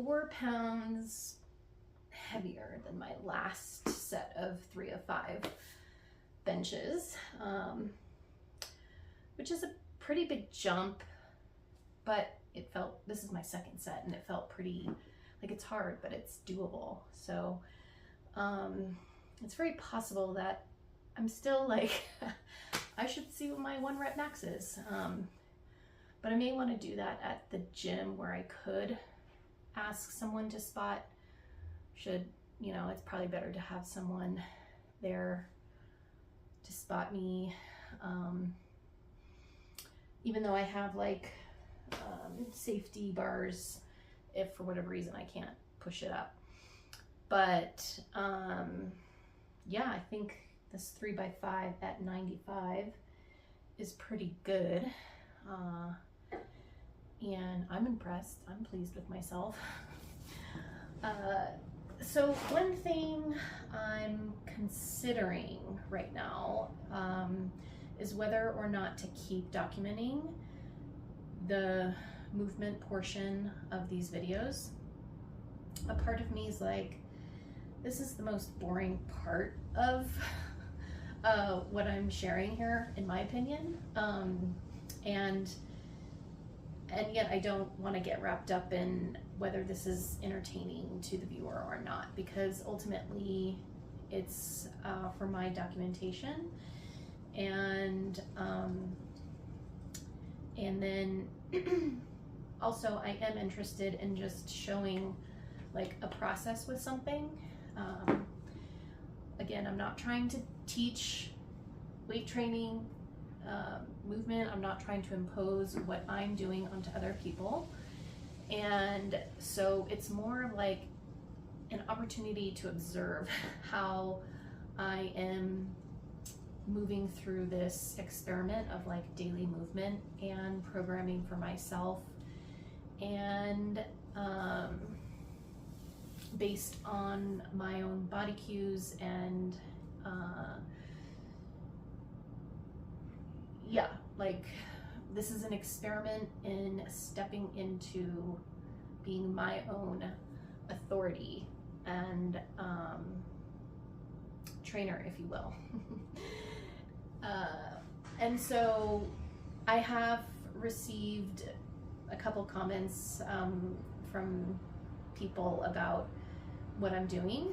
4 pounds heavier than my last set of 3 of 5 benches, which is a pretty big jump, but it felt, this is my second set, and it felt pretty, like, it's hard, but it's doable. So it's very possible that I'm still like, I should see what my 1 rep max is. But I may want to do that at the gym where I could ask someone to spot. You know, it's probably better to have someone there to spot me. Even though I have like safety bars if for whatever reason I can't push it up. But yeah, I think this 3 by 5 at 95 is pretty good. And I'm impressed. I'm pleased with myself. So one thing I'm considering right now is whether or not to keep documenting the movement portion of these videos. A part of me is like, this is the most boring part of what I'm sharing here, in my opinion. And yet I don't want to get wrapped up in whether this is entertaining to the viewer or not, because ultimately it's for my documentation. And then also I am interested in just showing like a process with something. Again, I'm not trying to teach weight training, movement. I'm not trying to impose what I'm doing onto other people. And so it's more like an opportunity to observe how I am moving through this experiment of like daily movement and programming for myself, and based on my own body cues and yeah, like this is an experiment in stepping into being my own authority and trainer, if you will. And so I have received a couple comments from people about what I'm doing.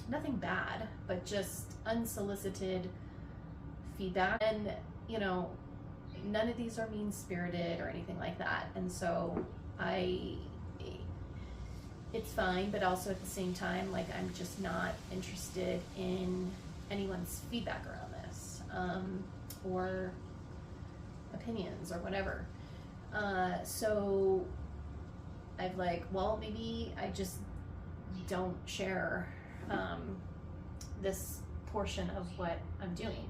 Nothing bad, but just unsolicited feedback. And, you know, none of these are mean-spirited or anything like that. And so it's fine, but also at the same time, like, I'm just not interested in anyone's feedback around this, or opinions or whatever. So I've like, well, maybe I just don't share this portion of what I'm doing.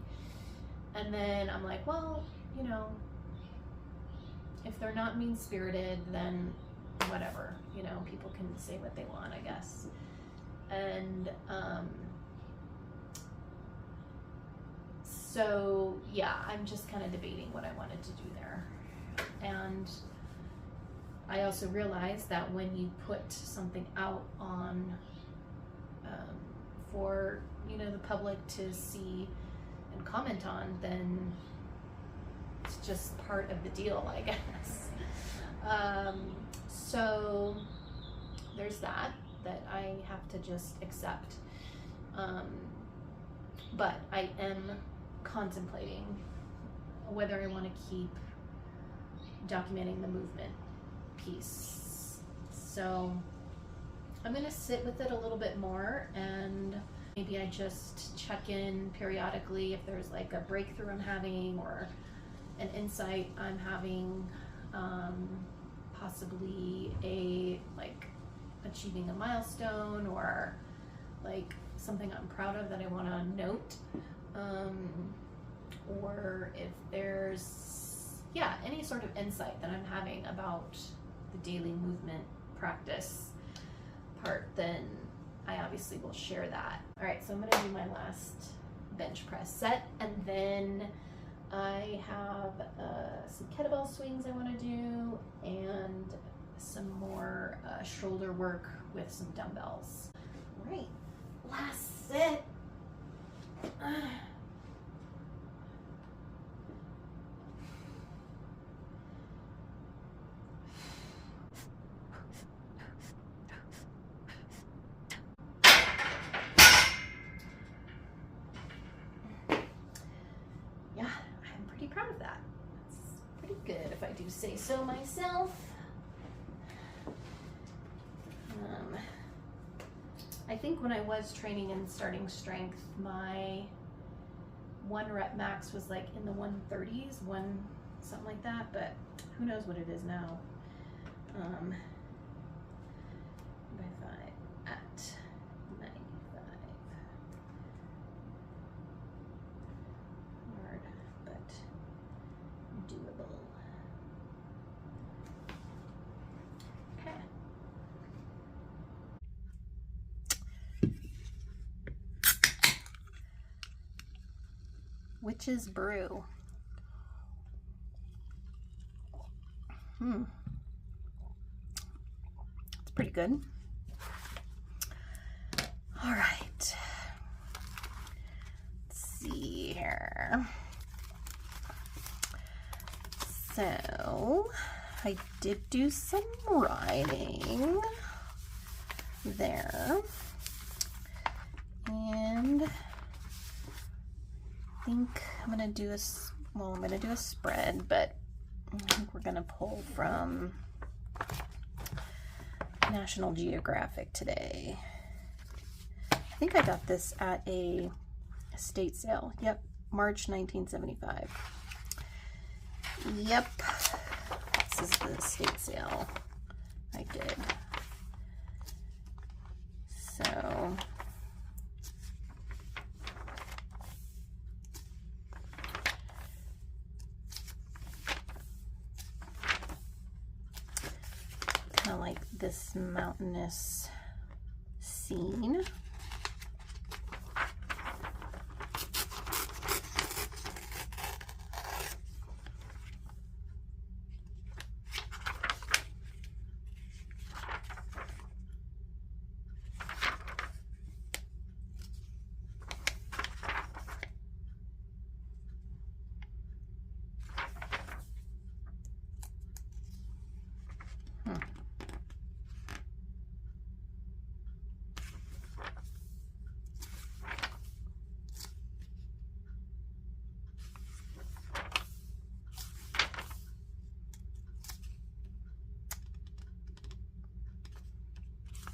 And then I'm like, well, you know, if they're not mean-spirited, then whatever, you know, people can say what they want, I guess. And so yeah, I'm just kind of debating what I wanted to do there. And I also realized that when you put something out on for, you know, the public to see and comment on, then it's just part of the deal, I guess. So there's that I have to just accept. But I am contemplating whether I want to keep documenting the movement piece. So I'm going to sit with it a little bit more, and maybe I just check in periodically if there's like a breakthrough I'm having or an insight I'm having, possibly a like achieving a milestone or like something I'm proud of that I want to note, or if there's, yeah, any sort of insight that I'm having about the daily movement practice part, then I obviously will share that. All right, so I'm gonna do my last bench press set, and then I have some kettlebell swings I want to do, and some more shoulder work with some dumbbells. All right, last set. Yeah, I'm pretty proud of that. It's pretty good if I do say so myself. I think when I was training and starting strength, my 1 rep max was like in the 130s, something like that, but who knows what it is now. By 5 at 95. Hard, but doable. Okay. Witch's Brew. It's pretty good. All right. Let's see here. So, I did do some writing there. And I think I'm gonna do a spread, but I think we're gonna pull from National Geographic today. I think I got this at a estate sale. Yep, March 1975. Yep, this is the estate sale I did. So kind of like this mountainous scene.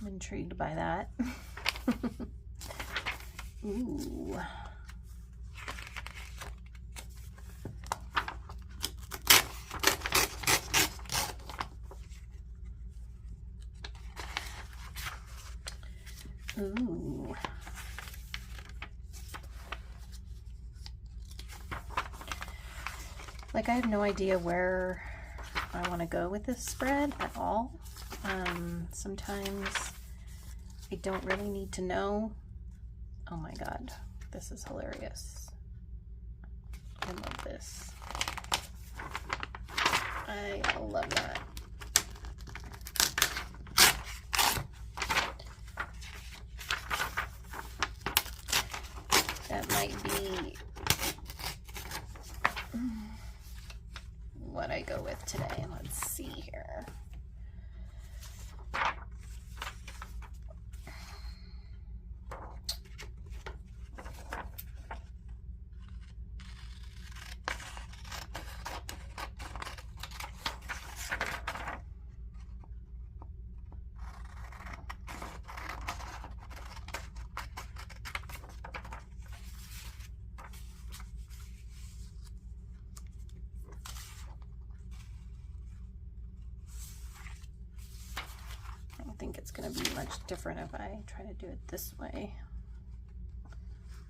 I'm intrigued by that. Ooh. Ooh. Like, I have no idea where I want to go with this spread at all. Sometimes I don't really need to know. Oh my God, this is hilarious. I love this. I love that. That might be what I go with today. Let's see here. I don't think it's going to be much different if I try to do it this way.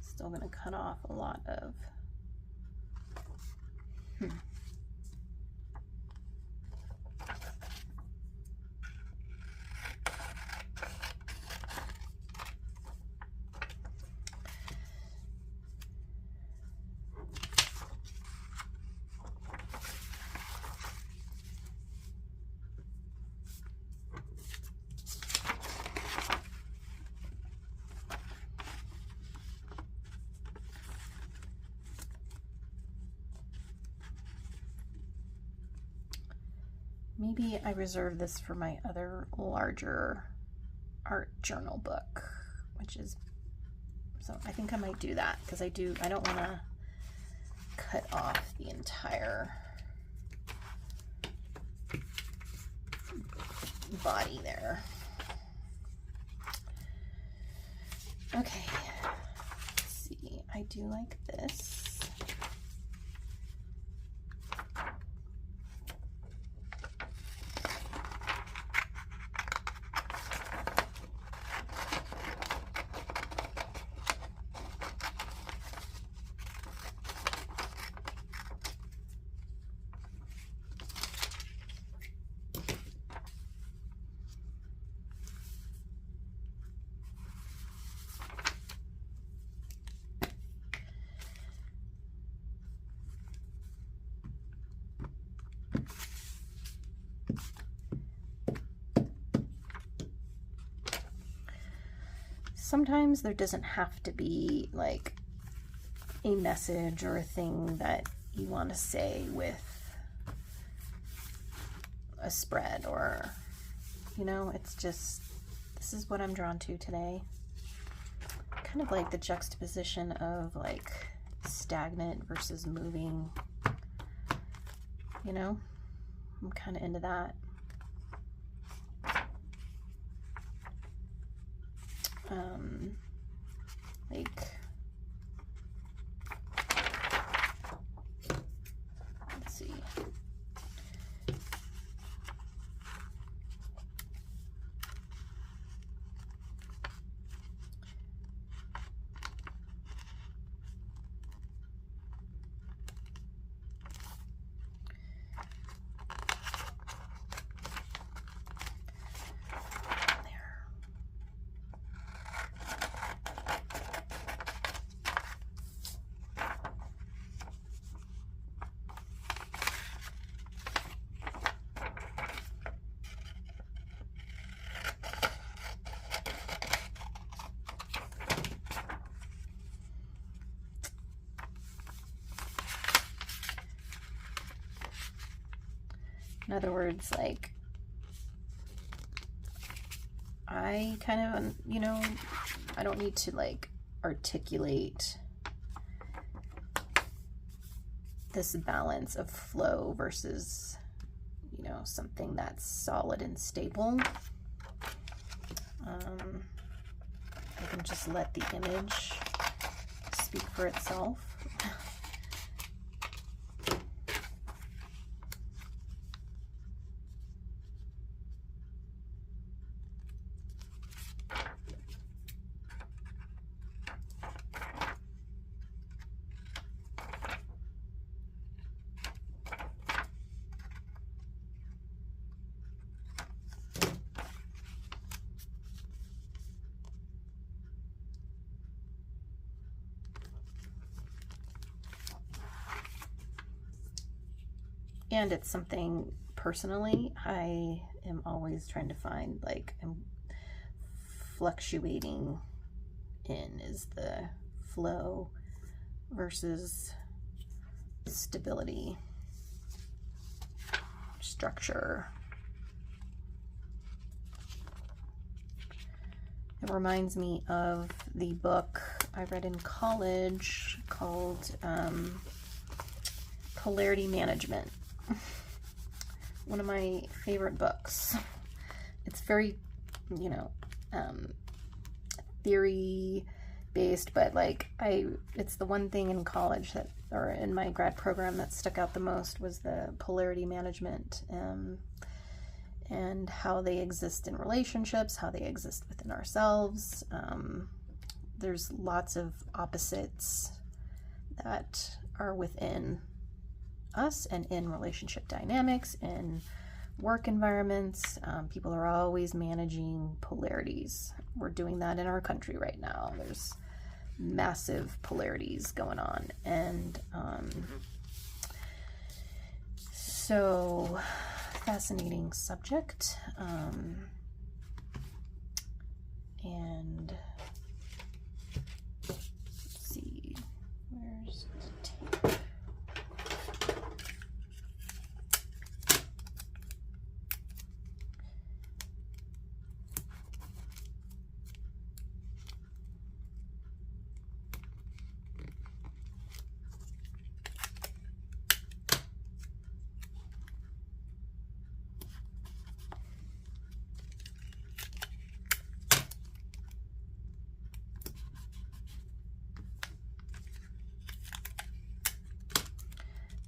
Still going to cut off a lot of Maybe I reserve this for my other larger art journal book, which is, so I think I might do that because I don't want to cut off the entire body there. Okay, let's see, I do like this. Sometimes there doesn't have to be like a message or a thing that you want to say with a spread, or, you know, it's just, this is what I'm drawn to today. Kind of like the juxtaposition of like stagnant versus moving, you know, I'm kind of into that. Like, let's see. In other words, like, I kind of, you know, I don't need to like articulate this balance of flow versus, you know, something that's solid and stable. I can just let the image speak for itself. And it's something personally I am always trying to find, like, I'm fluctuating in, is the flow versus stability, structure. It reminds me of the book I read in college called Polarity Management. One of my favorite books. It's very, you know, theory based, but like it's the one thing in college that, or in my grad program, that stuck out the most was the polarity management, and how they exist in relationships, how they exist within ourselves. There's lots of opposites that are within us and in relationship dynamics, in work environments. People are always managing polarities. We're doing that in our country right now. There's massive polarities going on, and so fascinating subject. And let's see, where's the tape?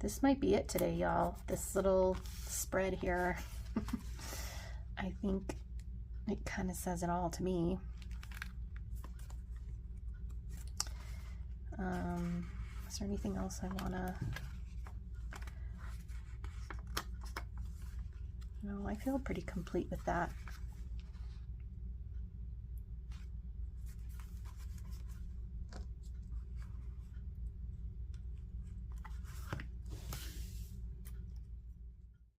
this might be it today, y'all. This little spread here. I think it kind of says it all to me. Is there anything else I wanna? No, I feel pretty complete with that.